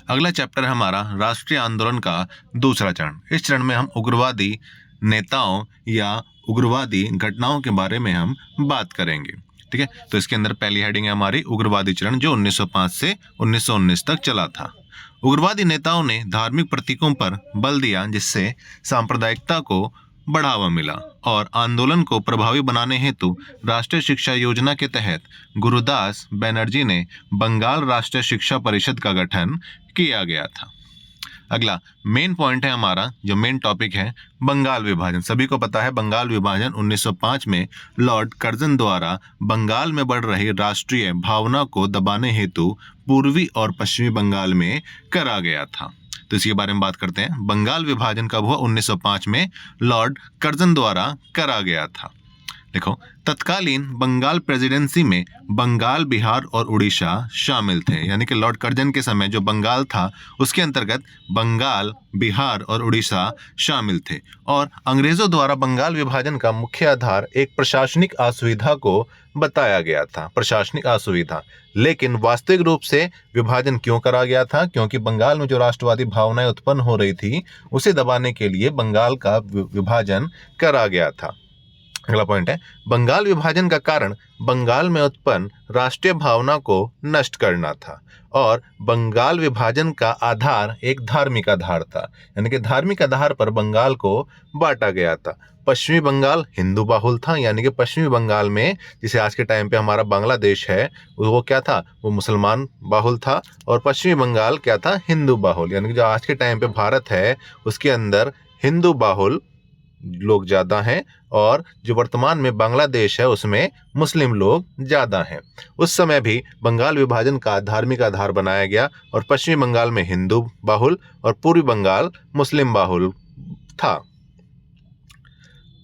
अगला चैप्टर है हमारा राष्ट्रीय आंदोलन का दूसरा चरण। इस चरण में हम उग्रवादी नेताओं या उग्रवादी घटनाओं के बारे में हम बात करेंगे। ठीक है, तो इसके अंदर पहली हेडिंग है हमारी उग्रवादी चरण, जो 1905 से 1919 तक चला था। उग्रवादी नेताओं ने धार्मिक प्रतीकों पर बल दिया, जिससे सांप्रदायिकता को बढ़ावा मिला, और आंदोलन को प्रभावी बनाने हेतु राष्ट्रीय शिक्षा योजना के तहत गुरुदास बनर्जी ने बंगाल राष्ट्रीय शिक्षा परिषद का गठन किया गया था। अगला मेन पॉइंट है हमारा, जो मेन टॉपिक है बंगाल विभाजन। सभी को पता है बंगाल विभाजन 1905 में लॉर्ड कर्जन द्वारा बंगाल में बढ़ रही राष्ट्रीय भावना को दबाने हेतु पूर्वी और पश्चिमी बंगाल में करा गया था। तो इसके बारे में बात करते हैं। बंगाल विभाजन कब हुआ? 1905 में लॉर्ड कर्जन द्वारा करा गया था। देखो, तत्कालीन बंगाल प्रेसिडेंसी में बंगाल, बिहार और उड़ीसा शामिल थे। यानी कि लॉर्ड कर्जन के समय जो बंगाल था उसके अंतर्गत बंगाल, बिहार और उड़ीसा शामिल थे। और अंग्रेजों द्वारा बंगाल विभाजन का मुख्य आधार एक प्रशासनिक असुविधा को बताया गया था, प्रशासनिक असुविधा। लेकिन वास्तविक रूप से विभाजन क्यों करा गया था? क्योंकि बंगाल में जो राष्ट्रवादी भावनाएं उत्पन्न हो रही थी उसे दबाने के लिए बंगाल का विभाजन करा गया था। अगला पॉइंट है बंगाल विभाजन का कारण बंगाल में उत्पन्न राष्ट्रीय भावना को नष्ट करना था, और बंगाल विभाजन का आधार एक धार्मिक आधार था। यानी कि धार्मिक आधार पर बंगाल को बांटा गया था। पश्चिमी बंगाल हिंदू बाहुल था, यानी कि पश्चिमी बंगाल में, जिसे आज के टाइम पे हमारा बांग्लादेश है, वो क्या था? वो मुसलमान बाहुल था। और पश्चिमी बंगाल क्या था? हिंदू बाहुल। यानी कि जो आज के टाइम पे भारत है उसके अंदर हिंदू बाहुल लोग ज़्यादा हैं, और जो वर्तमान में बांग्लादेश है उसमें मुस्लिम लोग ज़्यादा हैं। उस समय भी बंगाल विभाजन का धार्मिक आधार बनाया गया, और पश्चिमी बंगाल में हिंदू बाहुल और पूर्वी बंगाल मुस्लिम बाहुल था।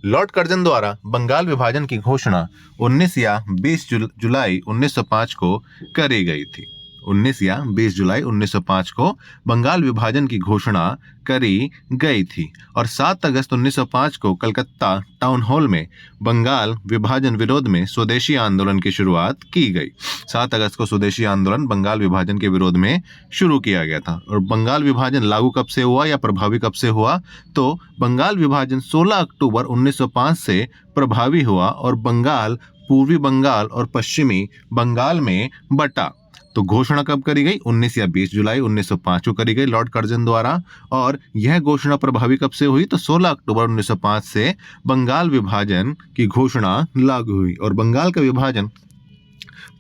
लॉर्ड कर्जन द्वारा बंगाल विभाजन की घोषणा 19 या 20 जुलाई 1905 को करी गई थी। 19 या 20 जुलाई 1905 को बंगाल विभाजन की घोषणा करी गई थी, और 7 अगस्त 1905 को कलकत्ता टाउन हॉल में बंगाल विभाजन विरोध में स्वदेशी आंदोलन की शुरुआत की गई। 7 अगस्त को स्वदेशी आंदोलन बंगाल विभाजन के विरोध में शुरू किया गया था। और बंगाल विभाजन लागू कब से हुआ या प्रभावी कब से हुआ? तो बंगाल विभाजन 16 अक्टूबर 1905 से प्रभावी हुआ, और बंगाल पूर्वी बंगाल और पश्चिमी बंगाल में बटा। तो घोषणा कब करी गई? 19 या 20 जुलाई 1905 को करी गई लॉर्ड कर्जन द्वारा। और यह घोषणा प्रभावी कब से हुई? तो 16 अक्टूबर 1905 से बंगाल विभाजन की घोषणा लागू हुई, और बंगाल का विभाजन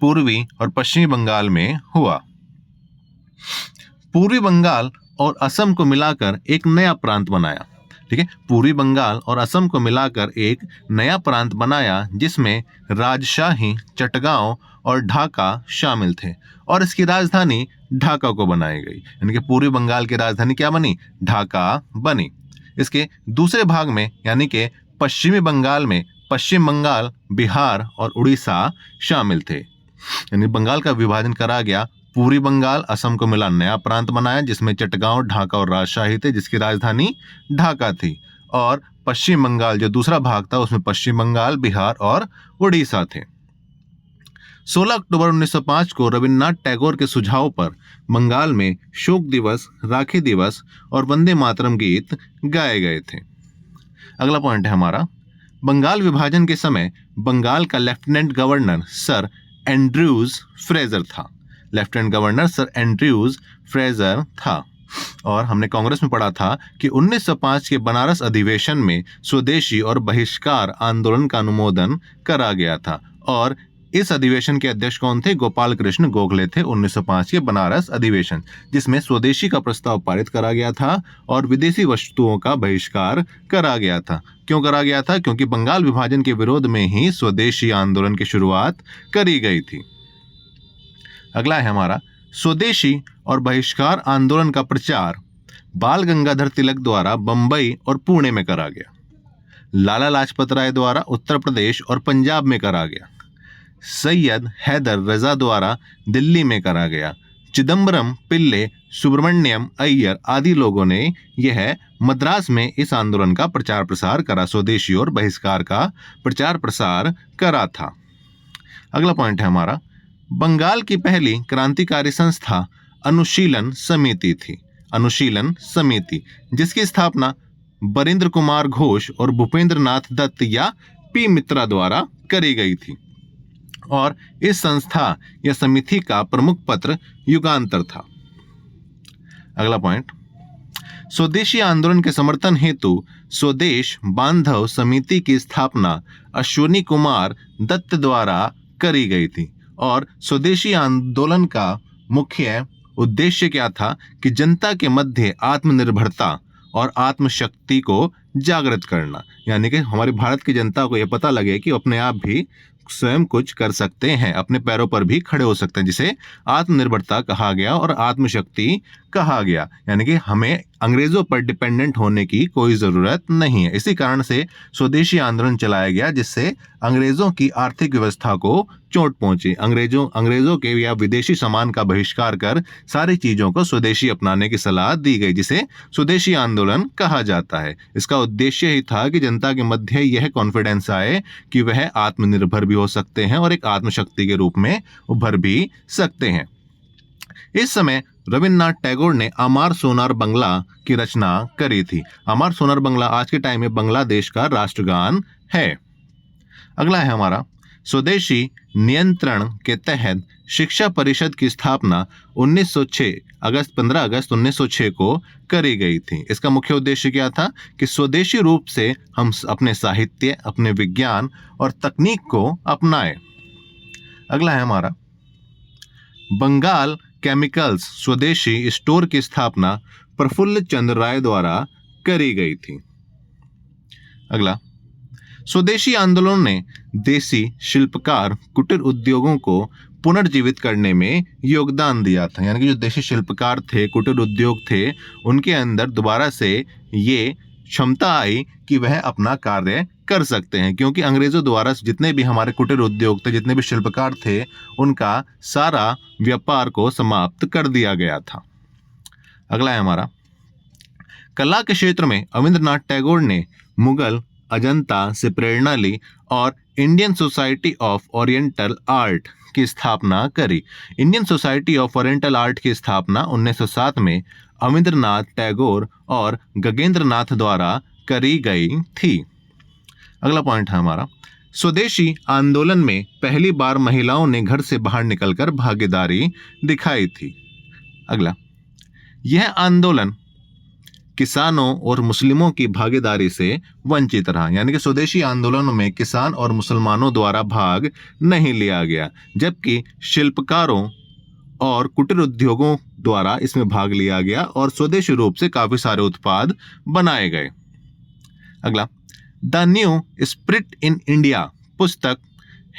पूर्वी और पश्चिमी बंगाल में हुआ। पूर्वी बंगाल और असम को मिलाकर एक नया प्रांत बनाया। ठीक है, पूर्वी बंगाल और असम को मिलाकर एक नया प्रांत बनाया, जिसमें राजशाही, चटगांव और ढाका शामिल थे, और इसकी राजधानी ढाका को बनाई गई। यानी कि पूर्वी बंगाल की राजधानी क्या बनी? ढाका बनी। इसके दूसरे भाग में यानी कि पश्चिमी बंगाल में पश्चिम बंगाल, बिहार और उड़ीसा शामिल थे। यानी बंगाल का विभाजन करा गया, पूर्वी बंगाल असम को मिला नया प्रांत बनाया, जिसमें चटगांव, ढाका और राजशाही थे, जिसकी राजधानी ढाका थी। और पश्चिम बंगाल जो दूसरा भाग था उसमें पश्चिम बंगाल, बिहार और उड़ीसा थे। 16 अक्टूबर 1905 को रविन्द्रनाथ टैगोर के सुझाव पर बंगाल में शोक दिवस, राखी दिवस और वंदे मातरम गीत गाए गए थे। अगला पॉइंट है हमारा, बंगाल विभाजन के समय बंगाल का lieutenant governor sir Andrews Fraser था। Lieutenant governor sir Andrews Fraser था। और हमने कांग्रेस में पढ़ा था कि 1905 के बनारस अधिवेशन में स्वदेशी और बहिष्कार आंदोलन का अनुमोदन करा गया था, और इस अधिवेशन के अध्यक्ष कौन थे? गोपाल कृष्ण गोखले थे। 1905 के बनारस अधिवेशन, जिसमें स्वदेशी का प्रस्ताव पारित करा गया था और विदेशी वस्तुओं का बहिष्कार करा गया था। क्यों करा गया था? क्योंकि बंगाल विभाजन के विरोध में ही स्वदेशी आंदोलन की शुरुआत करी गई थी। अगला है हमारा, स्वदेशी और बहिष्कार आंदोलन का प्रचार बाल गंगाधर तिलक द्वारा बंबई और पुणे में करा गया। लाला लाजपत राय द्वारा उत्तर प्रदेश और पंजाब में करा गया। सैयद हैदर रजा द्वारा दिल्ली में करा गया। चिदम्बरम पिल्ले, सुब्रमण्यम अय्यर आदि लोगों ने यह मद्रास में इस आंदोलन का प्रचार प्रसार करा, स्वदेशी और बहिष्कार का प्रचार प्रसार करा था। अगला पॉइंट है हमारा, बंगाल की पहली क्रांतिकारी संस्था अनुशीलन समिति थी, अनुशीलन समिति, जिसकी स्थापना बरिंद्र कुमार घोष और भूपेंद्र नाथ दत्त या पी मित्रा द्वारा करी गई थी। और इस संस्था या समिति का प्रमुख पत्र युगांतर था। अगला पॉइंट, स्वदेशी आंदोलन के समर्थन हेतु स्वदेश बांधव समिति की स्थापना अश्विनी कुमार दत्त द्वारा करी गई थी। और स्वदेशी आंदोलन का मुख्य उद्देश्य क्या था कि जनता के मध्य आत्मनिर्भरता और आत्मशक्ति को जागृत करना, यानी कि हमारी भारत की जनता को यह पता लगे कि अपने आप भी स्वयं कुछ कर सकते हैं, अपने पैरों पर भी खड़े हो सकते हैं, जिसे आत्मनिर्भरता कहा गया और आत्मशक्ति कहा गया। यानी कि हमें अंग्रेजों पर डिपेंडेंट होने की कोई ज़रूरत नहीं है। इसी कारण से स्वदेशी आंदोलन चलाया गया, जिससे अंग्रेजों की आर्थिक व्यवस्था को चोट पहुंची। अंग्रेजों के या विदेशी सामान का बहिष्कार कर सारी चीज़ों को स्वदेशी अपनाने की सलाह दी गई, जिसे स्वदेशी आंदोलन कहा जाता है। इसका उद्देश्य ही था कि जनता के मध्य यह कॉन्फिडेंस आए कि वह आत्मनिर्भर भी हो सकते हैं और एक आत्मशक्ति के रूप में उभर भी सकते हैं। इस समय रविन्द्रनाथ टैगोर ने अमार सोनार बंगला की रचना करी थी। अमार सोनार बंगला आज के टाइम में बांग्लादेश का राष्ट्रगान है। अगला है हमारा, स्वदेशी नियंत्रण के तहत शिक्षा परिषद की स्थापना 15 अगस्त 1906 को करी गई थी। इसका मुख्य उद्देश्य क्या था कि स्वदेशी रूप से हम अपने साहित्य, अपने विज्ञान और तकनीक को अपनाएं। अगला है हमारा, बंगाल केमिकल्स स्वदेशी स्टोर की स्थापना प्रफुल्ल चंद्र राय द्वारा करी गई थी। अगला, स्वदेशी आंदोलन ने देसी शिल्पकार कुटीर उद्योगों को पुनर्जीवित करने में योगदान दिया था। यानी कि जो देशी शिल्पकार थे, कुटीर उद्योग थे, उनके अंदर दोबारा से ये क्षमता आई कि वह अपना कार्य कर सकते हैं, क्योंकि अंग्रेजों द्वारा जितने भी हमारे कुटीर उद्योग थे, जितने भी शिल्पकार थे, उनका सारा व्यापार को समाप्त कर दिया गया था। अगला है हमारा, कला के क्षेत्र में रविन्द्रनाथ टैगोर ने मुगल अजंता से प्रेरणा ली और Indian society of oriental art की स्थापना करी। Indian society of oriental art की स्थापना 1907 में रविन्द्रनाथ टैगोर और गगनेंद्र नाथ द्वारा करी गई थी। अगला पॉइंट है हमारा, स्वदेशी आंदोलन में पहली बार महिलाओं ने घर से बाहर निकलकर भागीदारी दिखाई थी। अगला, यह आंदोलन किसानों और मुस्लिमों की भागीदारी से वंचित रहा। यानी कि स्वदेशी आंदोलन में किसान और मुसलमानों द्वारा भाग नहीं लिया गया, जबकि शिल्पकारों और कुटीर उद्योगों द्वारा इसमें भाग लिया गया और स्वदेशी रूप से काफी सारे उत्पाद बनाए गए। अगला, the new spirit in India पुस्तक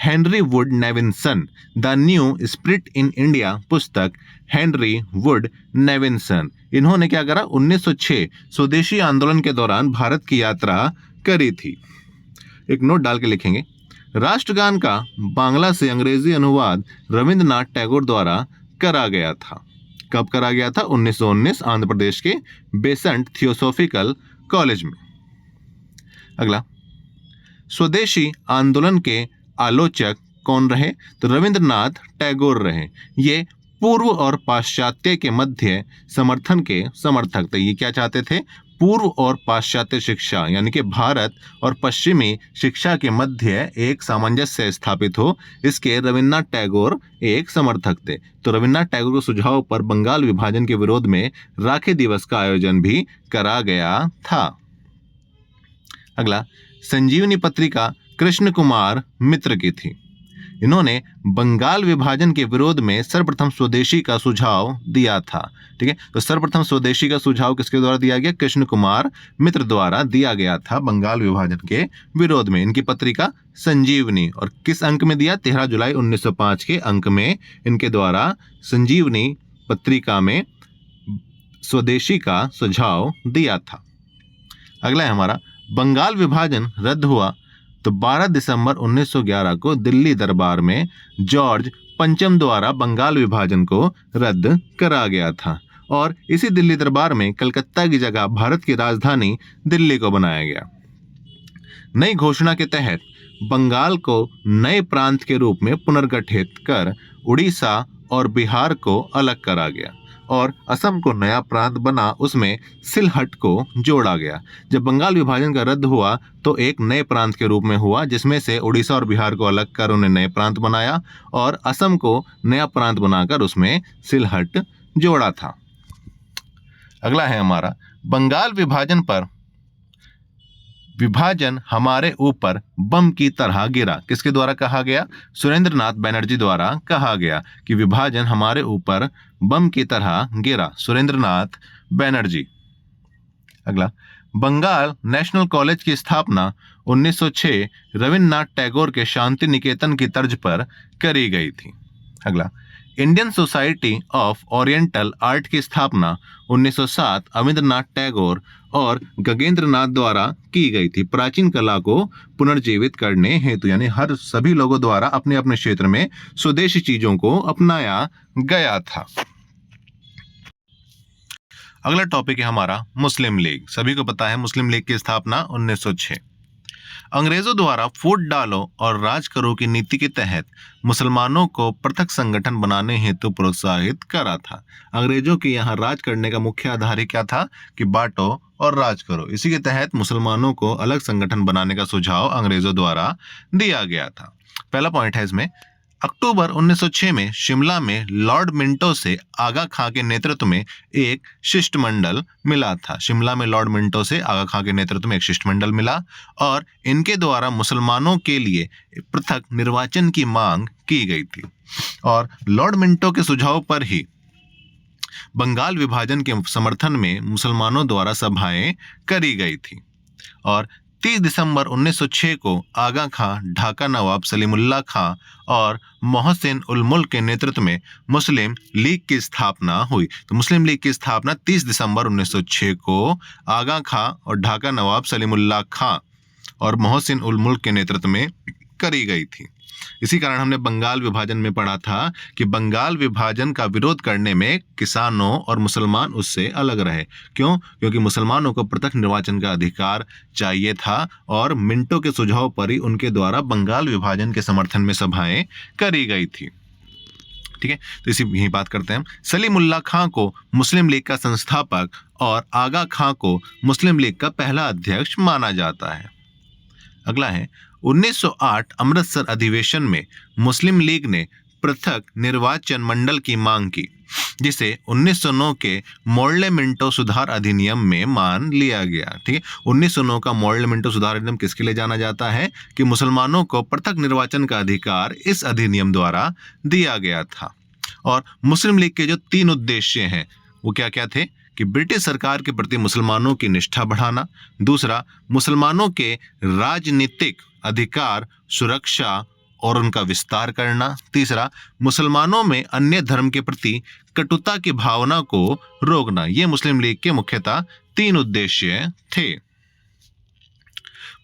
Henry Wood Nevinson. The new spirit in India पुस्तक हेनरी वुड नेविंसन, इन्होंने क्या करा, 1906 स्वदेशी आंदोलन के दौरान भारत की यात्रा करी थी। एक नोट डाल के लिखेंगे, राष्ट्रगान का बांग्ला से अंग्रेजी अनुवाद रविन्द्रनाथ टैगोर द्वारा करा गया था। कब करा गया था? 1919 आंध्र प्रदेश के बेसेंट थियोसॉफिकल कॉलेज में। अगला, स्वदेशी आंदोलन के आलोचक कौन रहे? तो रविन्द्रनाथ टैगोर रहे। ये पूर्व और पाश्चात्य के मध्य समर्थन के समर्थक थे। ये क्या चाहते थे? पूर्व और पाश्चात्य शिक्षा, यानी कि भारत और पश्चिमी शिक्षा के मध्य एक सामंजस्य स्थापित हो, इसके रविन्द्रनाथ टैगोर एक समर्थक थे। तो रविन्द्रनाथ टैगोर के सुझाव पर बंगाल विभाजन के विरोध में राखी दिवस का आयोजन भी करा गया था। अगला, संजीवनी पत्रिका कृष्ण कुमार मित्र की थी। इन्होंने बंगाल विभाजन के विरोध में सर्वप्रथम स्वदेशी का सुझाव दिया था। ठीक है, तो सर्वप्रथम स्वदेशी का सुझाव किसके द्वारा दिया गया? कृष्ण कुमार मित्र द्वारा दिया गया था बंगाल विभाजन के विरोध में। इनकी पत्रिका संजीवनी, और किस अंक में दिया? 13 जुलाई 1905 के अंक में इनके द्वारा संजीवनी पत्रिका में स्वदेशी का सुझाव दिया था। अगला है हमारा, बंगाल विभाजन रद्द हुआ तो 12 दिसंबर 1911 को दिल्ली दरबार में जॉर्ज पंचम द्वारा बंगाल विभाजन को रद्द करा गया था, और इसी दिल्ली दरबार में कलकत्ता की जगह भारत की राजधानी दिल्ली को बनाया गया। नई घोषणा के तहत बंगाल को नए प्रांत के रूप में पुनर्गठित कर उड़ीसा और बिहार को अलग करा गया। और असम को नया प्रांत बना उसमें सिलहट को जोड़ा गया। जब बंगाल विभाजन का रद्द हुआ तो एक नए प्रांत के रूप में हुआ, जिसमें से उड़ीसा और बिहार को अलग कर उन्हें नए प्रांत बनाया और असम को नया प्रांत बनाकर उसमें सिलहट जोड़ा था। अगला है हमारा बंगाल विभाजन पर विभाजन हमारे ऊपर बम की तरह गिरा। किसके द्वारा कहा गया? सुरेंद्रनाथ बैनर्जी द्वारा कहा गया कि विभाजन हमारे ऊपर बम की तरह गिरा, सुरेंद्रनाथ बैनर्जी। अगला, बंगाल नेशनल कॉलेज की स्थापना 1906 रविन्द्रनाथ टैगोर के शांति निकेतन की तर्ज पर करी गई थी। अगला, Indian society of oriental art की स्थापना 1907 अविंद्रनाथ टैगोर और गगनेंद्रनाथ द्वारा की गई थी, प्राचीन कला को पुनर्जीवित करने हेतु। यानी हर सभी लोगों द्वारा अपने अपने क्षेत्र में स्वदेशी चीजों को अपनाया गया था। अगला टॉपिक है हमारा मुस्लिम लीग। सभी को पता है मुस्लिम लीग की स्थापना 1906 अंग्रेजों द्वारा फूट डालो और राज करो की नीति के तहत मुसलमानों को पृथक संगठन बनाने हेतु प्रोत्साहित करा था। अंग्रेजों के यहाँ राज करने का मुख्य आधार ही क्या था कि बांटो और राज करो। इसी के तहत मुसलमानों को अलग संगठन बनाने का सुझाव अंग्रेजों द्वारा दिया गया था। पहला पॉइंट है इसमें, अक्टूबर 1906 में शिमला में लॉर्ड मिंटो से आगा खां के नेतृत्व में एक शिष्टमंडल मिला था। शिमला में लॉर्ड मिंटो से आगा खां के नेतृत्व में एक शिष्टमंडल मिला और इनके द्वारा मुसलमानों के लिए पृथक निर्वाचन की मांग की गई थी और लॉर्ड मिंटो के सुझाव पर ही बंगाल विभाजन के समर्थन में मुसलमानों द्वारा सभाएं करी गई थी और 30 दिसंबर 1906 को आगा खां, ढाका नवाब सलीमुल्लाह खां और मोहसिन उल मुल्क के नेतृत्व में मुस्लिम लीग की स्थापना हुई। तो मुस्लिम लीग की स्थापना 30 दिसंबर 1906 को आगा खां और ढाका नवाब सलीमुल्लाह खां और मोहसिन उल मुल्क के नेतृत्व में करी गई थी। इसी कारण हमने बंगाल विभाजन में पढ़ा था कि बंगाल विभाजन का विरोध करने में किसानों और मुसलमान उससे अलग रहे। क्यों? क्योंकि मुसलमानों को पृथक निर्वाचन का अधिकार चाहिए था और मिंटो के सुझाव पर ही उनके द्वारा बंगाल विभाजन के समर्थन में सभाएं करी गई थी। ठीक है, तो इसी यही बात करते हैं हम। सलीमुल्लाह खां को मुस्लिम लीग का संस्थापक और आगा खां को मुस्लिम लीग का पहला अध्यक्ष माना जाता है। अगला है 1908 अमृतसर अधिवेशन में मुस्लिम लीग ने पृथक निर्वाचन मंडल की मांग की, जिसे 1909 के मोर्ले मिंटो सुधार अधिनियम में मान लिया गया। ठीक है, 1909 का मोर्ले मिंटो सुधार अधिनियम किसके लिए जाना जाता है कि मुसलमानों को पृथक निर्वाचन का अधिकार इस अधिनियम द्वारा दिया गया था। और मुस्लिम लीग के जो 3 उद्देश्य हैं वो क्या क्या थे कि ब्रिटिश सरकार के प्रति मुसलमानों की निष्ठा बढ़ाना, दूसरा मुसलमानों के राजनीतिक अधिकार सुरक्षा और उनका विस्तार करना, तीसरा मुसलमानों में अन्य धर्म के प्रति कटुता की भावना को रोकना। ये मुस्लिम लीग के मुख्यतः 3 उद्देश्य थे।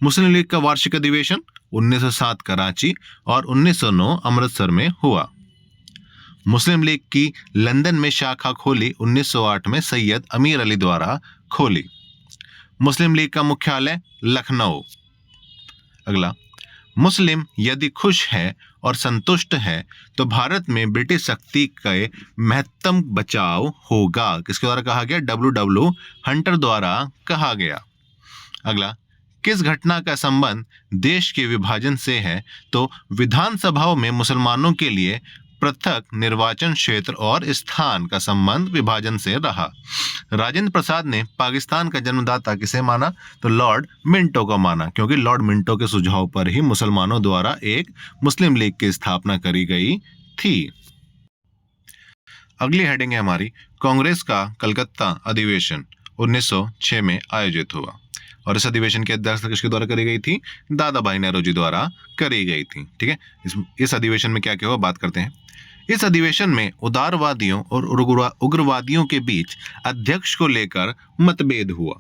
मुस्लिम लीग का वार्षिक अधिवेशन 1907 कराची और 1909 अमृतसर में हुआ। मुस्लिम लीग की लंदन में शाखा खोली 1908 में सैयद अमीर अली द्वारा खोली। मुस्लिम लीग का मुख्यालय लखनऊ। अगला, मुस्लिम यदि खुश है और संतुष्ट है तो भारत में ब्रिटिश शक्ति का महत्तम बचाव होगा। किसके द्वारा कहा गया? W हंटर द्वारा कहा गया। अगला, किस घटना का संबंध देश के विभाजन से है? तो विधानसभाओं में मुसलमानों के लिए पृथक निर्वाचन क्षेत्र और स्थान का संबंध विभाजन से रहा। राजेंद्र प्रसाद ने पाकिस्तान का जन्मदाता किसे माना? तो लॉर्ड मिंटो को माना, क्योंकि लॉर्ड मिंटो के सुझाव पर ही मुसलमानों द्वारा एक मुस्लिम लीग की स्थापना करी गई थी। अगली हेडिंग है हमारी, कांग्रेस का कलकत्ता अधिवेशन 1906 में आयोजित हुआ और इस अधिवेशन की अध्यक्षता किसके द्वारा करी गई थी? दादा भाई नेहरू द्वारा करी गई थी। ठीक है, इस अधिवेशन में क्या क्या हुआ बात करते हैं। इस अधिवेशन में उदारवादियों और उग्रवादियों के बीच अध्यक्ष को लेकर मतभेद हुआ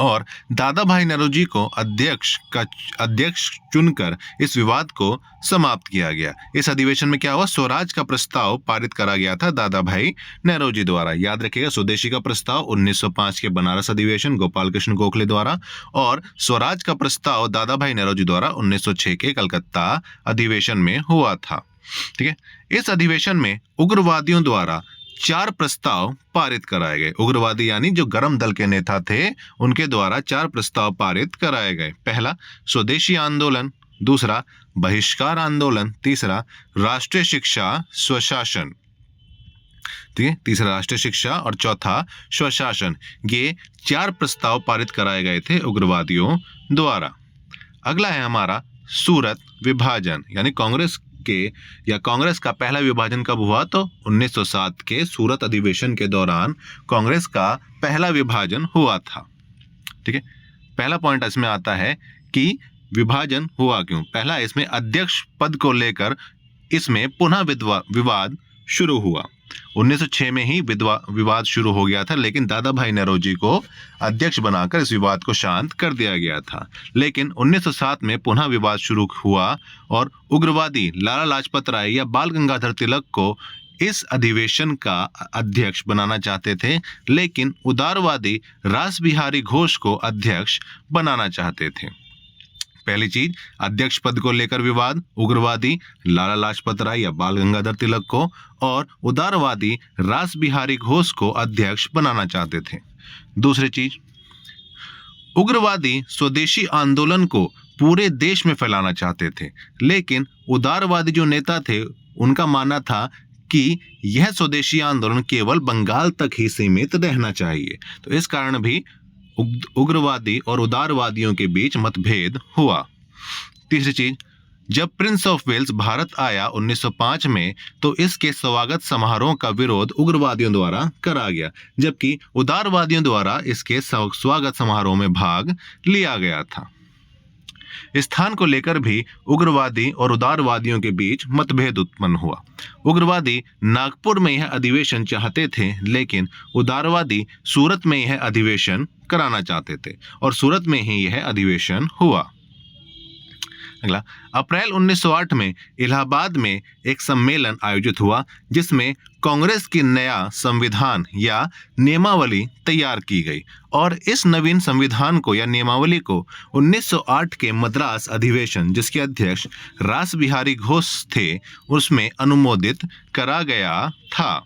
और दादा भाई नेहरू को अध्यक्ष चुनकर इस विवाद को समाप्त किया गया। इस अधिवेशन में क्या हुआ? स्वराज का प्रस्ताव पारित करा गया था दादा भाई नेहरू द्वारा। याद रखिएगा, स्वदेशी का प्रस्ताव 1905 के बनारस अधिवेशन गोपाल कृष्ण गोखले द्वारा और स्वराज का प्रस्ताव दादा भाई नेहरू द्वारा 1906 के कलकत्ता अधिवेशन में हुआ था। ठीक है, इस अधिवेशन में उग्रवादियों द्वारा 4 प्रस्ताव पारित कराए गए। उग्रवादी यानी जो गरम दल के नेता थे उनके द्वारा 4 प्रस्ताव पारित कराए गए। पहला, स्वदेशी आंदोलन। दूसरा, बहिष्कार आंदोलन। तीसरा, राष्ट्रीय शिक्षा स्वशासन। ठीक है, तीसरा राष्ट्रीय शिक्षा और चौथा स्वशासन। ये 4 प्रस्ताव पारित कराए गए थे उग्रवादियों द्वारा। अगला है हमारा सूरत विभाजन, यानी कांग्रेस का पहला विभाजन कब हुआ? तो 1907 के सूरत अधिवेशन के दौरान कांग्रेस का पहला विभाजन हुआ था। ठीक है, पहला पॉइंट इसमें आता है कि विभाजन हुआ क्यों। पहला, इसमें अध्यक्ष पद को लेकर इसमें पुनः विवाद शुरू हुआ। 1906 में ही विवाद शुरू हो गया था, लेकिन दादा भाई नौरोजी को अध्यक्ष बनाकर इस विवाद को शांत कर दिया गया था। लेकिन 1907 में पुनः विवाद शुरू हुआ और उग्रवादी लाला लाजपत राय या बाल गंगाधर तिलक को इस अधिवेशन का अध्यक्ष बनाना चाहते थे, लेकिन उदारवादी रास बिहारी घोष को अध्यक्ष बनाना चाहते थे। पहली चीज, अध्यक्ष पद को लेकर विवाद, उग्रवादी लाला लाजपत राय या बाल गंगाधर तिलक को और उदारवादी रास बिहारी घोष को अध्यक्ष बनाना चाहते थे। दूसरी चीज, उग्रवादी स्वदेशी आंदोलन को पूरे देश में फैलाना चाहते थे, लेकिन उदारवादी जो नेता थे उनका मानना था कि यह स्वदेशी आंदोलन केवल बंगाल तक ही सीमित रहना चाहिए। तो इस कारण भी उग्रवादी और उदारवादियों के बीच मतभेद हुआ। तीसरी चीज, जब प्रिंस ऑफ वेल्स भारत आया 1905 में, तो इसके स्वागत समारोह का विरोध उग्रवादियों द्वारा करा गया, जबकि उदारवादियों द्वारा इसके स्वागत समारोह में भाग लिया गया था। स्थान को लेकर भी उग्रवादी और उदारवादियों के बीच मतभेद उत्पन्न हुआ। उग्रवादी नागपुर में यह अधिवेशन चाहते थे, लेकिन उदारवादी सूरत में यह अधिवेशन कराना चाहते थे और सूरत में ही यह अधिवेशन हुआ। अगला, अप्रैल 1908 में इलाहाबाद में एक सम्मेलन आयोजित हुआ, जिसमें कांग्रेस की नया संविधान या नियमावली तैयार की गई और इस नवीन संविधान को या नियमावली को 1908 के मद्रास अधिवेशन, जिसके अध्यक्ष रास बिहारी घोष थे, उसमें अनुमोदित करा गया था।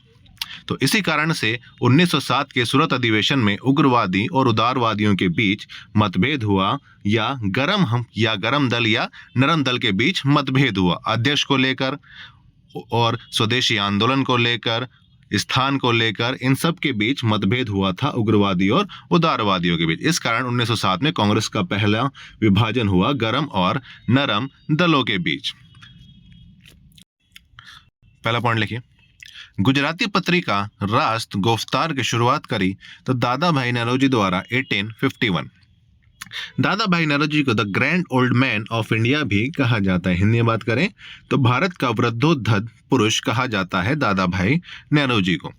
तो इसी कारण से 1907 के सूरत अधिवेशन में उग्रवादी और उदारवादियों के बीच मतभेद हुआ या गरम दल या नरम दल के बीच मतभेद हुआ। अध्यक्ष को लेकर और स्वदेशी आंदोलन को लेकर, स्थान को लेकर, इन सब के बीच मतभेद हुआ था उग्रवादी और उदारवादियों के बीच। इस कारण 1907 में कांग्रेस का पहला विभाजन हुआ गरम और नरम दलों के बीच। पहला पॉइंट लिखिए, गुजराती पत्रिका राष्ट्र गिरफ्तार की शुरुआत करी तो दादा भाई नौरोजी द्वारा 1851। दादा भाई नौरोजी को the grand old man of India भी कहा जाता है। हिंदी में बात करें तो भारत का वृद्धोद्धत पुरुष कहा जाता है दादा भाई नौरोजी को।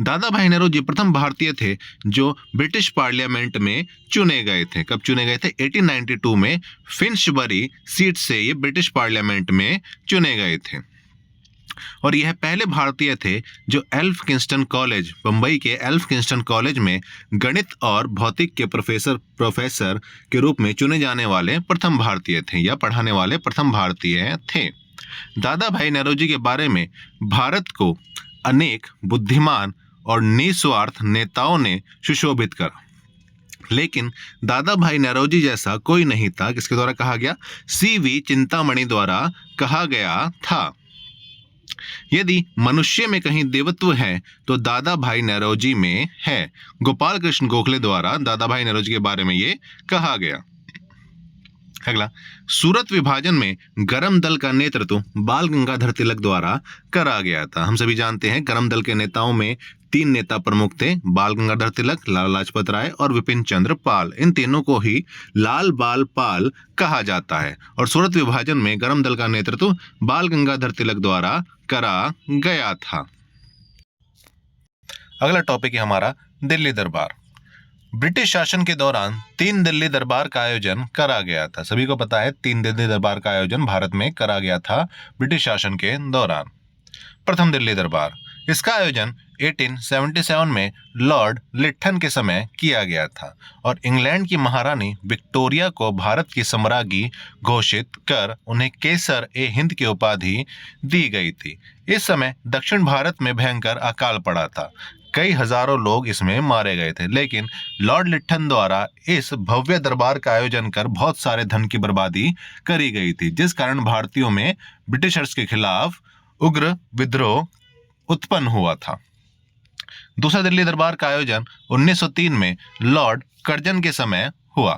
दादा भाई नौरोजी प्रथम भारतीय थे जो ब्रिटिश पार्लियामेंट में चुने गए थे। कब चुने गए थे? 1892 में फिंचबरी सीट से ये ब्रिटिश पार्लियामेंट में चुने गए थे और यह पहले भारतीय थे जो एल्फकिंस्टन कॉलेज, बंबई के एल्फकिंस्टन कॉलेज में गणित और भौतिक के प्रोफेसर के रूप में चुने जाने वाले प्रथम भारतीय थे या पढ़ाने वाले प्रथम भारतीय थे। दादा भाई नौरोजी के बारे में भारत को अनेक बुद्धिमान और निस्वार्थ नेताओं ने सुशोभित करा, लेकिन दादा भाई नौरोजी जैसा कोई नहीं था। किसके द्वारा कहा गया? CV चिंतामणि द्वारा कहा गया था। यदि मनुष्य में कहीं देवत्व है तो दादा भाई नौरोजी में है। गोपाल कृष्ण गोखले द्वारा दादा भाई नौरोजी के बारे में ये कहा गया। अगला, सूरत विभाजन में गरम दल का नेतृत्व बाल गंगाधर तिलक द्वारा करा गया था। हम सभी जानते हैं गरम दल के नेताओं में 3 नेता प्रमुख थे, बाल गंगाधर तिलक, लाला लाजपत राय और विपिन चंद्र पाल। इन तीनों को ही लाल बाल पाल कहा जाता है और सूरत विभाजन में गरम दल का नेतृत्व बाल गंगाधर तिलक द्वारा करा गया था। अगला टॉपिक है हमारा दिल्ली दरबार। ब्रिटिश शासन के दौरान 3 दिल्ली दरबार का आयोजन करा गया था। सभी को पता है 3 दिल्ली दरबार का आयोजन भारत में करा गया था ब्रिटिश शासन के दौरान। प्रथम दिल्ली दरबार, इसका आयोजन 1877 में लॉर्ड लिट्टन के समय किया गया था और इंग्लैंड की महारानी विक्टोरिया को भारत की सम्राज्ञी घोषित कर उन्हें केसर ए हिंद की उपाधि दी गई थी। इस समय दक्षिण भारत में भयंकर अकाल पड़ा था, कई हजारों लोग इसमें मारे गए थे, लेकिन लॉर्ड लिट्टन द्वारा इस भव्य दरबार का आयोजन कर बहुत सारे धन की बर्बादी करी गई थी, जिस कारण भारतीयों में ब्रिटिशर्स के खिलाफ उग्र विद्रोह उत्पन्न हुआ था। दूसरा दिल्ली दरबार का आयोजन 1903 में लॉर्ड कर्जन के समय हुआ।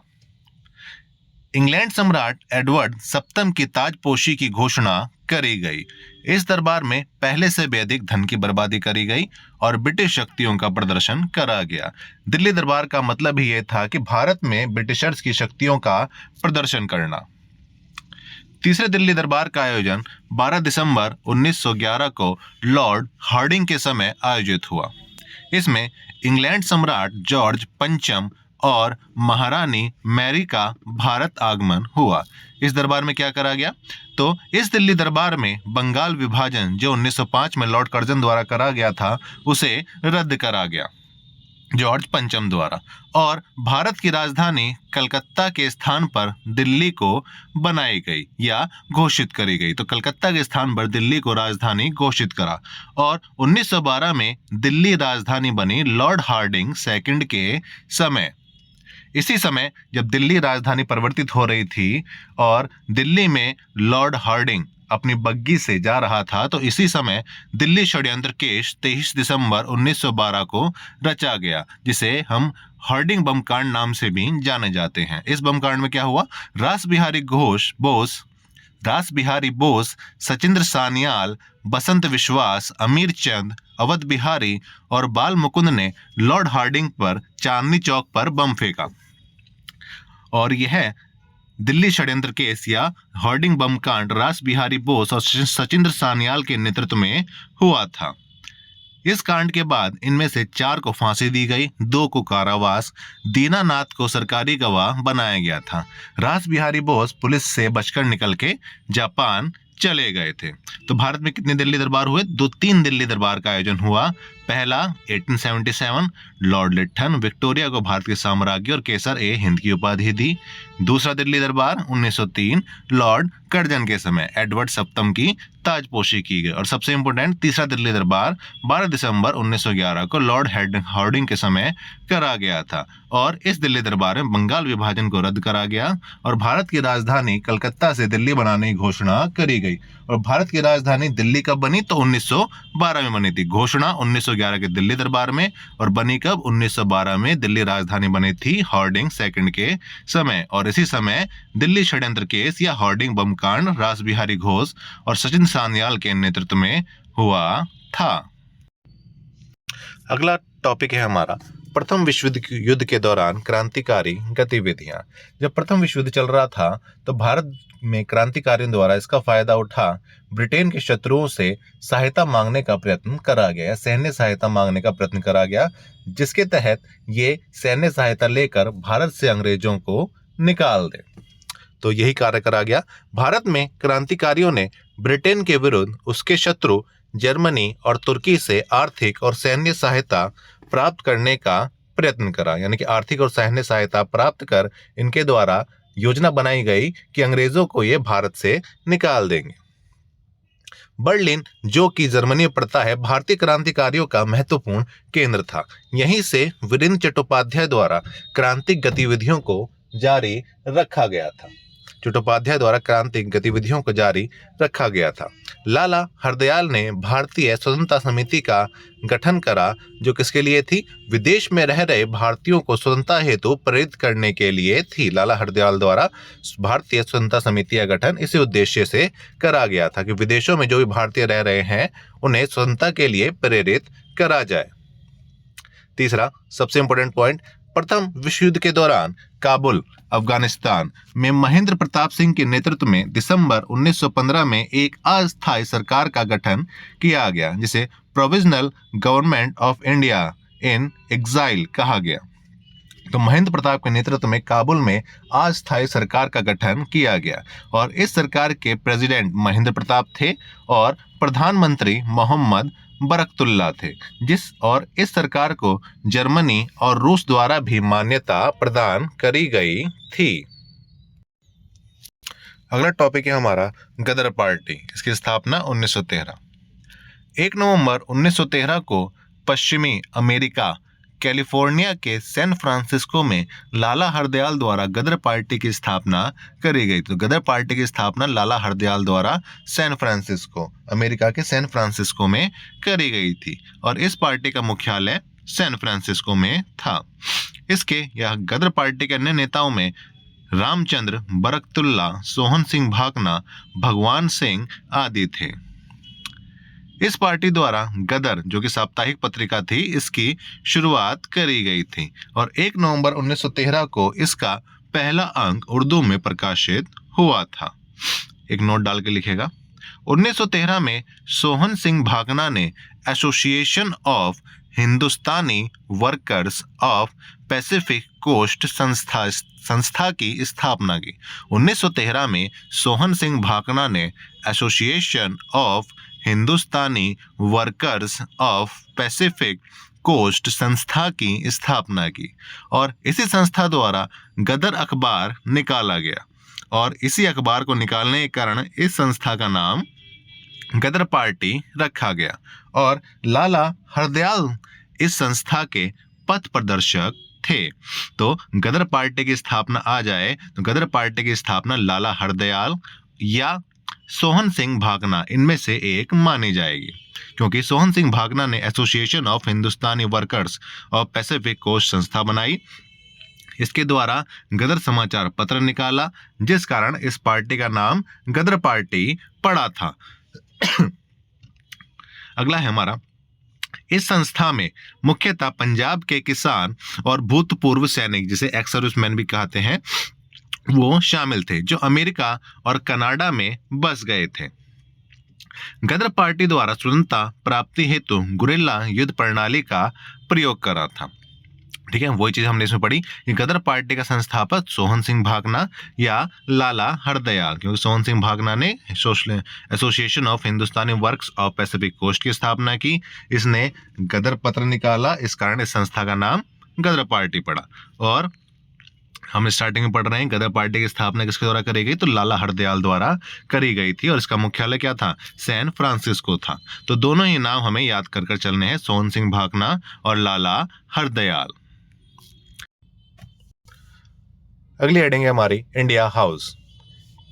इंग्लैंड सम्राट एडवर्ड सप्तम की ताजपोशी की घोषणा करी गई। इस दरबार में पहले से भी अधिक धन की बर्बादी करी गई और ब्रिटिश शक्तियों का प्रदर्शन करा गया। दिल्ली दरबार का मतलब ही यह था कि भारत में ब्रिटिशर्स की शक्तियों का प्रदर्शन करना। तीसरे दिल्ली दरबार का आयोजन 12 दिसंबर 1911 को लॉर्ड हार्डिंग के समय आयोजित हुआ। इसमें इंग्लैंड सम्राट जॉर्ज पंचम और महारानी मैरी का भारत आगमन हुआ। इस दरबार में क्या करा गया? तो इस दिल्ली दरबार में बंगाल विभाजन जो 1905 में लॉर्ड कर्जन द्वारा करा गया था, उसे रद्द करा गया जॉर्ज पंचम द्वारा, और भारत की राजधानी कलकत्ता के स्थान पर दिल्ली को बनाई गई या घोषित करी गई। तो कलकत्ता के स्थान पर दिल्ली को राजधानी घोषित करा और 1912 में दिल्ली राजधानी बनी लॉर्ड हार्डिंग सेकंड के समय। इसी समय जब दिल्ली राजधानी परिवर्तित हो रही थी और दिल्ली में लॉर्ड हार्डिंग अपनी बग्गी से जा रहा था, तो इसी समय दिल्ली षड्यंत्र केस 23 दिसंबर 1912 को रचा गया, जिसे हम हार्डिंग बम कांड नाम से भी जाने जाते हैं। इस बम कांड में क्या हुआ? रास बिहारी बोस, सचिंद्र सान्याल, बसंत विश्वास, अमीर चंद, अवध बिहारी और बाल मुकुंद ने लॉर्ड हार्डिंग पर चांदनी चौक पर बम फेंका और यह दिल्ली षड्यंत्र केस या हार्डिंग बम कांड रास बिहारी बोस और सचिंद्र सान्याल के नेतृत्व में हुआ था। इस कांड के बाद इनमें से 4 को फांसी दी गई, 2 को कारावास, दीनानाथ को सरकारी गवाह बनाया गया था। रास बिहारी बोस पुलिस से बचकर निकल के जापान चले गए थे। तो भारत में कितने दिल्ली दरबार हुए? 3 दिल्ली दरबार का आयोजन हुआ। पहला 1877 लॉर्ड लिट्टन विक्टोरिया को भारत के साम्राज्ञी और केसर ए हिंद की उपाधि दी। दूसरा दिल्ली दरबार 1903 लॉर्ड कर्जन के समय एडवर्ड सप्तम की ताजपोशी की गई। और सबसे इंपोर्टेंट तीसरा दिल्ली दरबार 12 दिसंबर 1911 को लॉर्ड हार्डिंग के समय करा गया था और इस दिल्ली दरबार में बंगाल विभाजन को रद्द करा गया और भारत की राजधानी कलकत्ता से दिल्ली बनाने की घोषणा करी गई। और भारत की राजधानी दिल्ली कब बनी? तो 1912 में बनी थी। घोषणा 1911 के दिल्ली दरबार में और बनी कब? 1912 में दिल्ली राजधानी बनी थी हार्डिंग सेकंड के समय। और इसी समय दिल्ली षड्यंत्र केस या हार्डिंग बम कांड रास बिहारी घोष और सचिन सान्याल के नेतृत्व में हुआ था। अगला टॉपिक है हमारा प्रथम विश्व युद्ध के दौरान क्रांतिकारी गतिविधियां। जब प्रथम विश्व युद्ध चल रहा था तो भारत में क्रांतिकारियों द्वारा इसका फायदा उठा ब्रिटेन के शत्रुओं से सहायता मांगने का प्रयत्न करा गया, सैन्य सहायता मांगने का प्रयत्न करा गया, जिसके तहत ये सैन्य सहायता लेकर भारत से अंग्रेजों को निकाल दे। तो यही कार्य करा गया। भारत में क्रांतिकारियों ने ब्रिटेन के विरुद्ध उसके शत्रु जर्मनी और तुर्की से आर्थिक और सैन्य सहायता प्राप्त करने का प्रयत्न करा, यानी कि आर्थिक और सैन्य सहायता प्राप्त कर इनके द्वारा योजना बनाई गई कि अंग्रेजों को ये भारत से निकाल देंगे। बर्लिन, जो कि जर्मनी में पड़ता है, भारतीय क्रांतिकारियों का महत्वपूर्ण केंद्र था। यहीं से वीरेंद्र चट्टोपाध्याय द्वारा क्रांतिक गतिविधियों को जारी रखा गया था। चट्टोपाध्याय द्वारा क्रांतिक गतिविधियों को जारी रखा गया था। लाला हरदयाल ने भारतीय स्वतंत्रता समिति का गठन करा, जो किसके लिए थी? विदेश में रह रहे भारतीयों को स्वतंत्रता हेतु प्रेरित करने के लिए थी। लाला हरदयाल द्वारा भारतीय स्वतंत्रता समिति का गठन इसी उद्देश्य से करा गया था कि विदेशों में जो भी भारतीय रह रहे हैं उन्हें स्वतंत्रता के लिए प्रेरित करा जाए। तीसरा सबसे इंपॉर्टेंट पॉइंट, प्रथम विश्व युद्ध के दौरान काबुल, अफगानिस्तान में महेंद्र प्रताप सिंह के नेतृत्व में दिसंबर 1915 में एक अस्थायी सरकार का गठन किया गया, जिसे provisional government of India in exile कहा गया। तो महेंद्र प्रताप के नेतृत्व में काबुल में अस्थायी सरकार का गठन किया गया और इस सरकार के प्रेसिडेंट महेंद्र प्रताप थे और प्रधानमंत्री मोहम्मद बरकतुल्ला थे, इस सरकार को जर्मनी और रूस द्वारा भी मान्यता प्रदान करी गई थी। अगला टॉपिक है हमारा गदर पार्टी। इसकी स्थापना 1913। 1 नवंबर 1913 को पश्चिमी अमेरिका कैलिफोर्निया के सैन फ्रांसिस्को में लाला हरदयाल द्वारा गदर पार्टी की स्थापना करी गई। तो गदर पार्टी की स्थापना लाला हरदयाल द्वारा सैन फ्रांसिस्को, अमेरिका के सैन फ्रांसिस्को में करी गई थी और इस पार्टी का मुख्यालय सैन फ्रांसिस्को में था। यह गदर पार्टी के अन्य नेताओं में रामचंद्र बरकतुल्ला, सोहन सिंह भाकना, भगवान सिंह आदि थे। इस पार्टी द्वारा गदर, जो कि साप्ताहिक पत्रिका थी, इसकी शुरुआत करी गई थी और 1 नवंबर 1913 को इसका पहला अंक उर्दू में प्रकाशित हुआ था। एक नोट डाल के लिखेगा। 1913 में सोहन सिंह भाकना ने association of Hindustani workers of Pacific coast संस्था की स्थापना की। 1913 में सोहन सिंह भाकना ने association of Hindustani workers of Pacific coast संस्था की स्थापना की और इसी संस्था द्वारा गदर अखबार निकाला गया और इसी अखबार को निकालने के कारण इस संस्था का नाम गदर पार्टी रखा गया और लाला हरदयाल इस संस्था के पथ प्रदर्शक थे। तो गदर पार्टी की स्थापना आ जाए तो गदर पार्टी की स्थापना लाला हरदयाल या सोहन सिंह भाकना इनमें से एक मानी जाएगी, क्योंकि सोहन सिंह भाकना ने association of Hindustani workers of Pacific coast संस्था बनाई। इसके द्वारा गदर समाचार पत्र निकाला, जिस कारण इस पार्टी का नाम गदर पार्टी पड़ा था। अगला है हमारा, इस संस्था में मुख्यतः पंजाब के किसान और भूतपूर्व सैनिक, जिसे एक्स सर्विसमैन भी कहते हैं, वो शामिल थे, जो अमेरिका और कनाडा में बस गए थे। गदर पार्टी द्वारा स्वतंत्रता प्राप्ति हेतु गुरिल्ला युद्ध प्रणाली का प्रयोग करा था। ठीक है, वही चीज हमने इसमें पढ़ी कि गदर पार्टी का संस्थापक सोहन सिंह भाकना या लाला हरदयाल, क्योंकि सोहन सिंह भाकना ने association of Hindustani works of Pacific coast की स्थापना की, इसने गदर पत्र निकाला, इस कारण इस संस्था का नाम गदर पार्टी पड़ा। और हम स्टार्टिंग में पढ़ रहे हैं गदर पार्टी की स्थापना किसके द्वारा करी गई, तो लाला हरदयाल द्वारा करी गई थी और इसका मुख्यालय क्या था, सैन फ्रांसिस्को था। तो दोनों ही नाम हमें याद कर चलने हैं, सोहन सिंह भाकना और लाला हरदयाल। अगली हेडिंग है हमारी इंडिया हाउस।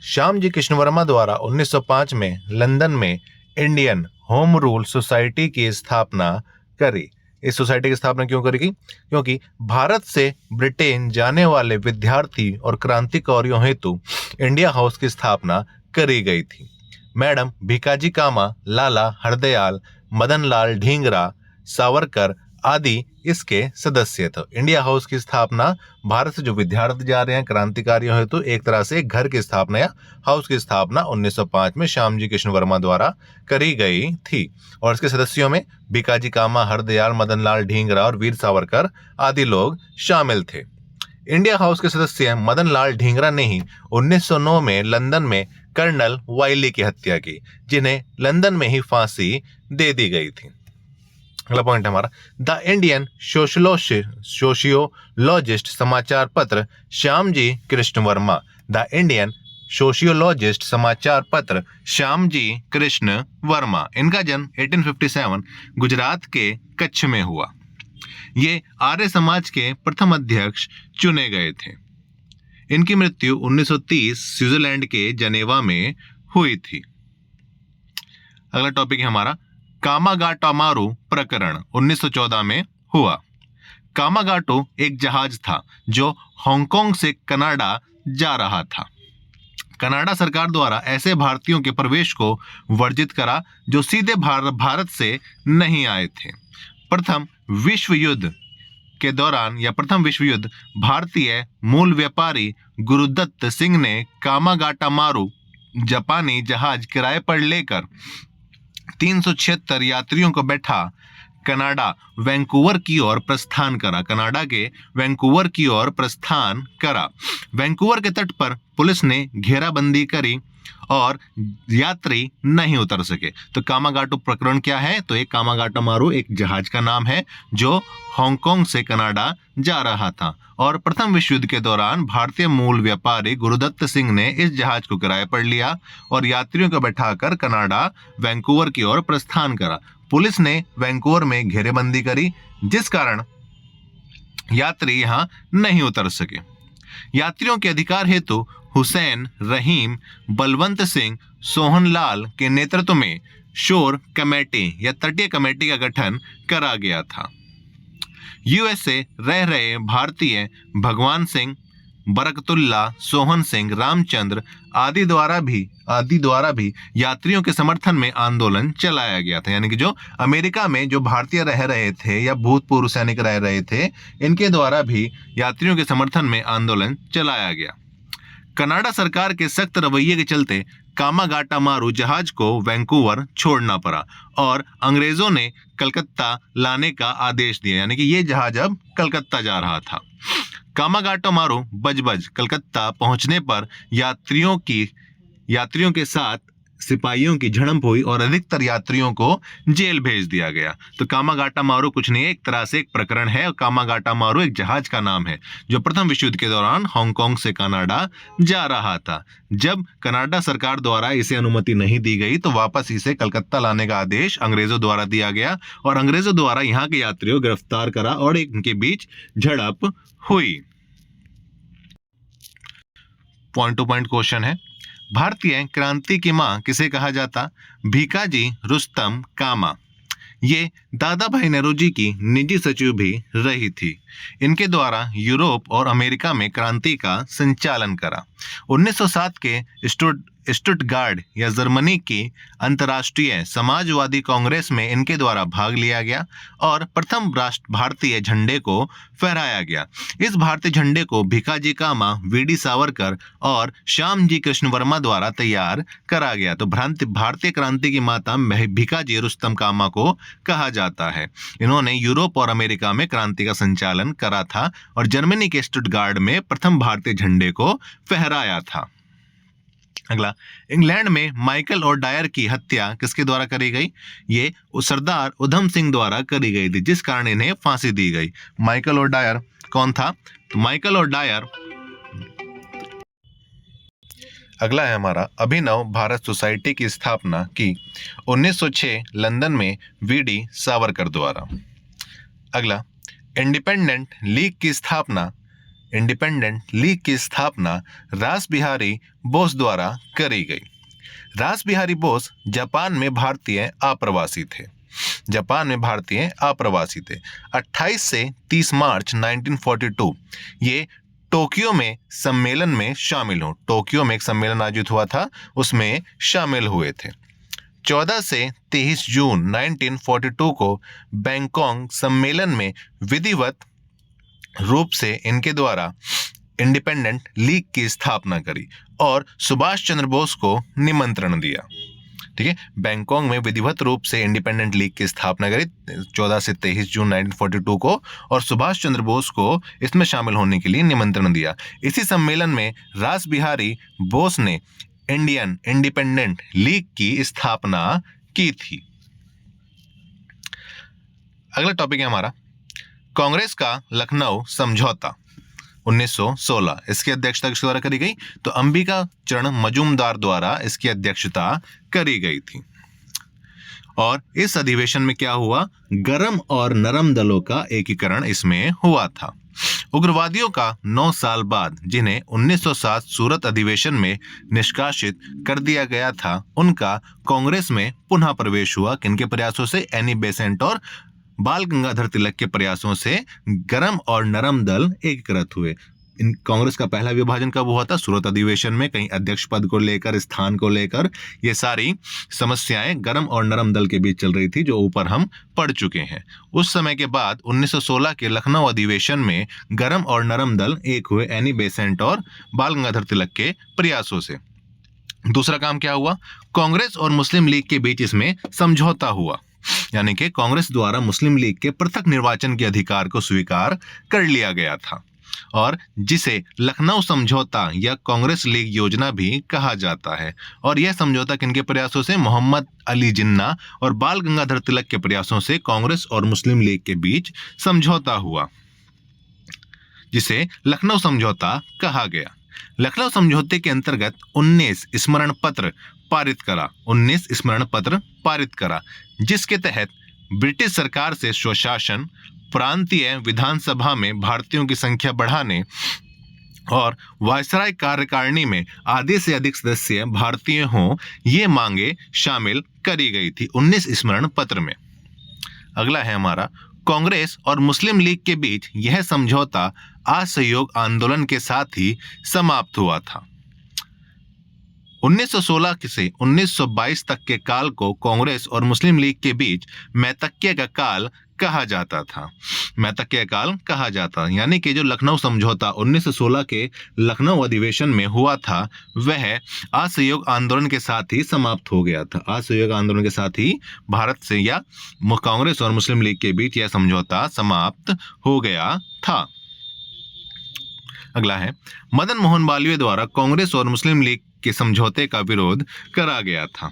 श्यामजी कृष्ण वर्मा द्वारा 1905 में लंदन में इंडियन होम रूल सोसाइटी की स्थापना करी। इस सोसाइटी की स्थापना क्यों करी गई, क्योंकि भारत से ब्रिटेन जाने वाले विद्यार्थी और क्रांतिकारियों हेतु इंडिया हाउस की स्थापना करी गई थी। मैडम भीकाजी कामा, लाला हरदयाल, मदन लाल ढींगरा, सावरकर आदि इसके सदस्य थे। इंडिया हाउस की स्थापना भारत से जो विद्यार्थी जा रहे हैं क्रांतिकारियों हेतु एक तरह से घर की स्थापना या हाउस की स्थापना 1905 में श्यामजी कृष्ण वर्मा द्वारा करी गई थी और इसके सदस्यों में भीकाजी कामा, हरदयाल, मदन लाल ढींगरा और वीर सावरकर आदि लोग शामिल थे। इंडिया हाउस के सदस्य मदन लाल ढींगरा ने ही 1909 में लंदन में कर्नल वाइली की हत्या की, जिन्हें लंदन में ही फांसी दे दी गई थी। अगला पॉइंट हमारा, द इंडियन सोशियोलॉजिस्ट समाचार पत्र Shyamji Krishna Verma. The Indian sociologist समाचार पत्र श्यामजी कृष्ण वर्मा, इनका जन्म 1857 गुजरात के कच्छ में हुआ। ये आर्य समाज के प्रथम अध्यक्ष चुने गए थे। इनकी मृत्यु 1930 स्विट्जरलैंड के जनेवा में हुई थी। अगला टॉपिक है हमारा, कामागाटामारू प्रकरण 1914 में हुआ। कामागाटो एक जहाज था जो हांगकांग से कनाडा जा रहा था। कनाडा सरकार द्वारा ऐसे भारतीयों के प्रवेश को वर्जित करा जो सीधे भारत से नहीं आए थे। प्रथम विश्व युद्ध के दौरान या प्रथम विश्व युद्ध भारतीय मूल व्यापारी गुरुदत्त सिंह ने कामागाटामारू जापानी जहाज किराए पर लेकर 376 यात्रियों को बैठा कनाडा वैंकूवर की ओर प्रस्थान करा। कनाडा के वैंकूवर की ओर प्रस्थान करा। वैंकूवर के तट पर पुलिस ने घेराबंदी करी और यात्री नहीं उतर सके। तो कामागाटो प्रकरण क्या है? तो एक कामागाटा मारू एक जहाज का नाम है जो हांगकांग से कनाडा जा रहा था और प्रथम विश्व युद्ध के दौरान भारतीय मूल व्यापारी गुरुदत्त सिंह ने इस जहाज को किराए पर लिया और यात्रियों को बैठाकर कनाडा वैंकूवर की ओर प्रस्थान करा। पुलिस ने वैंकूवर में घेरेबंदी करी जिस कारण यात्री यहां नहीं उतर सके। यात्रियों के अधिकार हेतु हुसैन, रहीम, बलवंत सिंह, सोहनलाल के नेतृत्व में शोर कमेटी या तटीय कमेटी का गठन करा गया था। यूएसए रह रहे भारतीय भगवान सिंह, बरकतुल्ला, सोहन सिंह, रामचंद्र आदि द्वारा भी यात्रियों के समर्थन में आंदोलन चलाया गया था। यानी कि जो अमेरिका में जो भारतीय रह रहे थे या भूतपूर्व सैनिक रह रहे थे, इनके द्वारा भी यात्रियों के समर्थन में आंदोलन चलाया गया। कनाडा सरकार के सख्त रवैये के चलते कामागाटा मारू जहाज को वैंकूवर छोड़ना पड़ा और अंग्रेजों ने कलकत्ता लाने का आदेश दिया। यानी कि ये जहाज अब कलकत्ता जा रहा था। कामागाटा मारू बजबज कलकत्ता पहुंचने पर यात्रियों के साथ सिपाहियों की झड़प हुई और अधिकतर यात्रियों को जेल भेज दिया गया। तो कामागाटा मारू कुछ नहीं है, एक तरह से एक प्रकरण है और कामागाटा मारू एक जहाज का नाम है जो प्रथम विश्व युद्ध के दौरान हांगकांग से कनाडा जा रहा था। जब कनाडा सरकार द्वारा इसे अनुमति नहीं दी गई तो वापस इसे कलकत्ता लाने का आदेश अंग्रेजों द्वारा दिया गया और अंग्रेजों द्वारा यहाँ के यात्रियों को गिरफ्तार करा और इनके बीच झड़प हुई। पॉइंट टू पॉइंट क्वेश्चन है, भारतीय क्रांति की मां किसे कहा जाता? भीकाजी रुस्तम कामा। ये दादा भाई नेहरू की निजी सचिव भी रही थी। इनके द्वारा यूरोप और अमेरिका में क्रांति का संचालन करा। 1907 के स्टुटगार्ड या जर्मनी की अंतर्राष्ट्रीय समाजवादी कांग्रेस में इनके द्वारा भाग लिया गया और प्रथम भारतीय झंडे को फहराया गया। इस भारतीय झंडे को भीकाजी कामा, वीडी सावरकर और श्यामजी कृष्ण वर्मा द्वारा तैयार करा गया। तो भारतीय क्रांति की माता भीकाजी रुस्तम कामा को कहा जाता है। इन्होंने यूरोप और अमेरिका में क्रांति का संचालन करा था और जर्मनी के स्टुटगार्ड में प्रथम भारतीय झंडे को फहराया था। अगला, इंग्लैंड में माइकल और डायर की हत्या किसके द्वारा करी गई? ये सरदार उधम सिंह द्वारा करी गई थी जिस कारण इन्हें फांसी दी गई। माइकल और डायर कौन था? तो माइकल और डायर। अगला है हमारा, अभिनव भारत सोसाइटी की स्थापना की 1906 लंदन में वीडी सावरकर द्वारा। अगला, इंडिपेंडेंट लीग की स्थापना रास बिहारी बोस द्वारा करी गई। रास बिहारी बोस जापान में भारतीय आप्रवासी थे। 28 से 30 मार्च 1942 ये टोक्यो में सम्मेलन में शामिल हो। टोक्यो में एक सम्मेलन आयोजित हुआ था, उसमें शामिल हुए थे। 14 से 23 जून 1942 को बैंकॉक सम्मेलन में विधिवत रूप से इनके द्वारा इंडिपेंडेंट लीग की स्थापना करी और सुभाष चंद्र बोस को निमंत्रण दिया। ठीक है, बैंकॉक में विधिवत रूप से इंडिपेंडेंट लीग की स्थापना करी 14 से 23 जून 1942 को और सुभाष चंद्र बोस को इसमें शामिल होने के लिए निमंत्रण दिया। इसी सम्मेलन में रास बिहारी बोस ने इंडियन इंडिपेंडेंट लीग की स्थापना की थी। अगला टॉपिक है हमारा, कांग्रेस का लखनऊ समझौता 1916। इसकी अध्यक्षता किसके द्वारा करी गई? तो अंबिका चरण मजूमदार द्वारा इसकी अध्यक्षता करी गई थी। और इस अधिवेशन में क्या हुआ? गरम और नरम दलों का एकीकरण इसमें हुआ था। उग्रवादियों का 9 साल बाद जिन्हें 1907 सूरत अधिवेशन में निष्कासित कर दिया गया था, उनका कांग्रेस में पुनः प्रवेश हुआ। किनके प्रयासों से? एनी बेसेंट और बाल गंगाधर तिलक के प्रयासों से गरम और नरम दल एकीकृत हुए। इन कांग्रेस का पहला विभाजन कब हुआ था? सूरत अधिवेशन में। कहीं अध्यक्ष पद को लेकर, स्थान को लेकर ये सारी समस्याएं गरम और नरम दल के बीच चल रही थी, जो ऊपर हम पढ़ चुके हैं। उस समय के बाद 1916 के लखनऊ अधिवेशन में गरम और नरम दल एक हुए एनी बेसेंट और बाल गंगाधर तिलक के प्रयासों से। दूसरा काम क्या हुआ? कांग्रेस और मुस्लिम लीग के बीच इसमें समझौता हुआ यानी कि कांग्रेस द्वारा मुस्लिम लीग के पृथक निर्वाचन के अधिकार को स्वीकार कर लिया गया था और जिसे लखनऊ समझौता या कांग्रेस लीग योजना भी कहा जाता है। और यह समझौता किनके प्रयासों से? मोहम्मद अली जिन्ना और बाल गंगाधर तिलक के प्रयासों से कांग्रेस और मुस्लिम लीग के बीच समझौता हुआ, जिसे लखनऊ समझौता कहा गया। लखनऊ समझौते के अंतर्गत 19 स्मरण पत्र पारित करा, जिसके तहत ब्रिटिश सरकार से स्वशासन, प्रांतीय विधानसभा में भारतीयों की संख्या बढ़ाने और वायसराय कार्यकारिणी में आधे से अधिक सदस्य भारतीय हों, ये मांगे शामिल करी गई थी 19 स्मरण पत्र में। अगला है हमारा, कांग्रेस और मुस्लिम लीग के बीच यह समझौता असहयोग आंदोलन के साथ ही समाप्त हुआ था। 1916 से 1922 तक के काल को कांग्रेस और मुस्लिम लीग के बीच मैतक्य का काल कहा जाता था। यानी कि जो लखनऊ समझौता 1916 के लखनऊ अधिवेशन में हुआ था, वह असहयोग आंदोलन के साथ ही समाप्त हो गया था। असहयोग आंदोलन के साथ ही भारत से या कांग्रेस और मुस्लिम लीग के बीच यह समझौता समाप्त हो गया था। अगला है, मदन मोहन मालवीय द्वारा कांग्रेस और मुस्लिम लीग के समझौते का विरोध करा गया था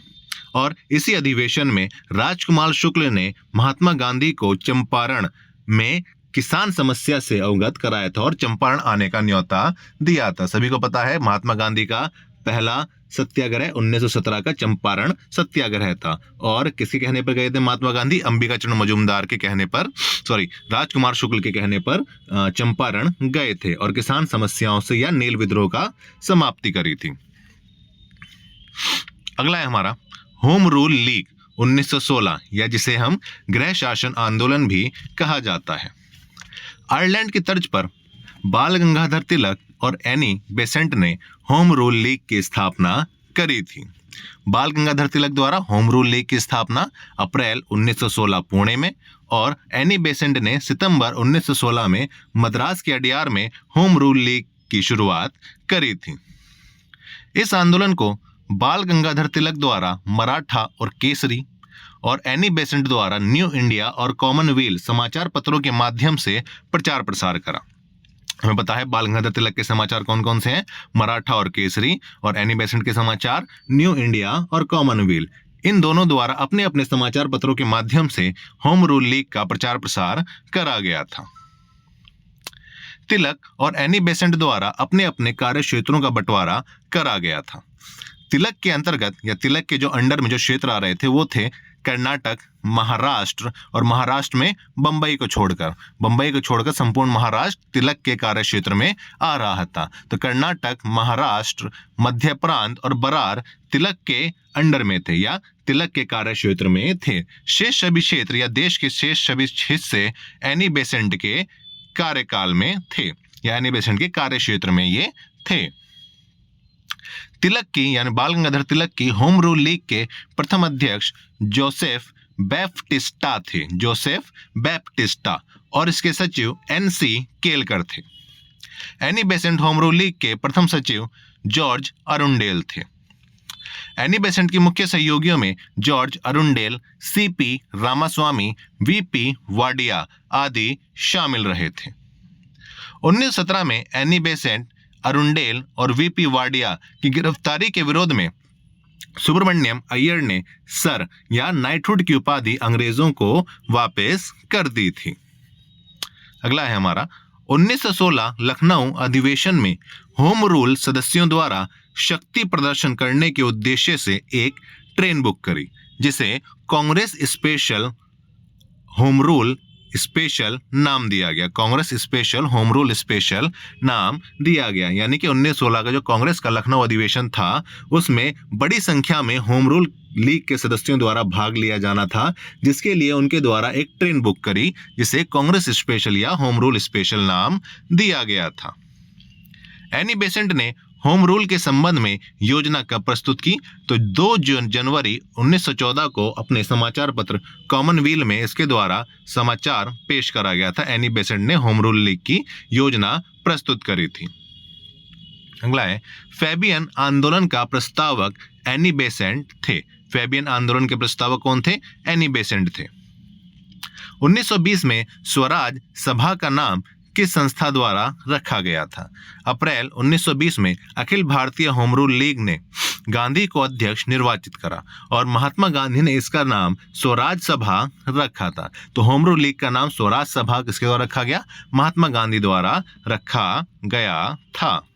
और इसी अधिवेशन में राजकुमार शुक्ल ने महात्मा गांधी को चंपारण में किसान समस्या से अवगत कराया था और चंपारण आने का न्योता दिया था। सभी को पता है महात्मा गांधी का पहला सत्याग्रह 1917 का चंपारण सत्याग्रह था और किसके कहने पर गए थे महात्मा गांधी? अंबिकाचरण मजूमदार के कहने पर, राजकुमार शुक्ल के कहने पर चंपारण गए थे और किसान समस्याओं से या नील विद्रोह का समाप्ति करी थी। अगला है हमारा, होम रूल लीग 1916 या जिसे हम गृह शासन आंदोलन भी कहा जाता है। आयरलैंड की तर्ज पर बाल गंगाधर तिलक और एनी बेसेंट ने होम रूल लीग की स्थापना करी थी। बाल गंगाधर तिलक द्वारा होम रूल लीग की स्थापना अप्रैल 1916 पुणे में और एनी बेसेंट ने सितंबर 1916 में मद्रास के अडियार में होम रूल लीग की शुरुआत करी थी। इस आंदोलन को बाल गंगाधर तिलक द्वारा मराठा और केसरी और एनी बेसेंट द्वारा न्यू इंडिया और कॉमनवेल्थ समाचार पत्रों के माध्यम से प्रचार प्रसार करा। हमें पता है बाल गंगाधर तिलक के समाचार कौन कौन से हैं? मराठा और केसरी, और एनी बेसेंट के समाचार न्यू इंडिया और कॉमनवेल्थ। इन दोनों द्वारा अपने अपने समाचार पत्रों के माध्यम से होम रूल लीग का प्रचार प्रसार करा गया था। तिलक और एनी बेसेंट द्वारा अपने अपने कार्य क्षेत्रों का बंटवारा करा गया था। तिलक के अंतर्गत या तिलक के जो अंडर में जो क्षेत्र आ रहे थे वो थे कर्नाटक, महाराष्ट्र और महाराष्ट्र में बंबई को छोड़कर संपूर्ण महाराष्ट्र तिलक के कार्य क्षेत्र में आ रहा था। तो कर्नाटक, महाराष्ट्र, मध्य प्रांत और बरार तिलक के अंडर में थे या तिलक के कार्य क्षेत्र में थे। शेष सभी क्षेत्र या देश के शेष सभी हिस्से एनी बेसेंट के कार्यकाल में थे या एनी बेसेंट के कार्य क्षेत्र में ये थे। तिलक की यानी बाल गंगाधर तिलक की होम रूल लीग के प्रथम अध्यक्ष जोसेफ बैप्टिस्टा और इसके सचिव NC केलकर थे। Annie Besant Home Rule League के प्रथम सचिव जॉर्ज अरुंडेल थे। एनी बेसेंट की मुख्य सहयोगियों में George Arundale, CP Ramaswamy, VP Wadia आदि शामिल रहे थे। 1917 में एनी बेसेंट, अरुंडेल और VP वाडिया की गिरफ्तारी के विरोध में सुब्रमण्यम अय्यर ने सर या नाइटहुड की उपाधि अंग्रेजों को वापस कर दी थी। अगला है हमारा, 1916 लखनऊ अधिवेशन में होम रूल सदस्यों द्वारा शक्ति प्रदर्शन करने के उद्देश्य से एक ट्रेन बुक करी, जिसे Congress special home rule special नाम दिया गया। Congress special home rule special नाम दिया गया। यानी कि 1916 का जो कांग्रेस का लखनऊ अधिवेशन था उसमें बड़ी संख्या में होम रूल लीग के सदस्यों द्वारा भाग लिया जाना था, जिसके लिए उनके द्वारा एक ट्रेन बुक करी जिसे कांग्रेस स्पेशल या होम रूल स्पेशल नाम दिया गया था। एनी बेसेंट ने होम रूल के संबंध में योजना कब प्रस्तुत की? तो 2 जनवरी 1914 को अपने समाचार पत्र कॉमनवेल्थ में इसके द्वारा समाचार पेश करा गया था। एनी बेसेंट ने होम रूल लीग की योजना प्रस्तुत करी थी। अगला है, फैबियन आंदोलन का प्रस्तावक एनी बेसेंट थे। फैबियन आंदोलन के प्रस्तावक कौन थे? एनी बेसेंट थे। 1920 में स्वराज सभा का नाम किस संस्था द्वारा रखा गया था? अप्रैल 1920 में Akhil Bharatiya home Rule league ने गांधी को अध्यक्ष निर्वाचित करा और महात्मा गांधी ने इसका नाम स्वराज सभा रखा था। तो होम रूल लीग का नाम स्वराज सभा किसके द्वारा रखा गया? महात्मा गांधी द्वारा रखा गया था।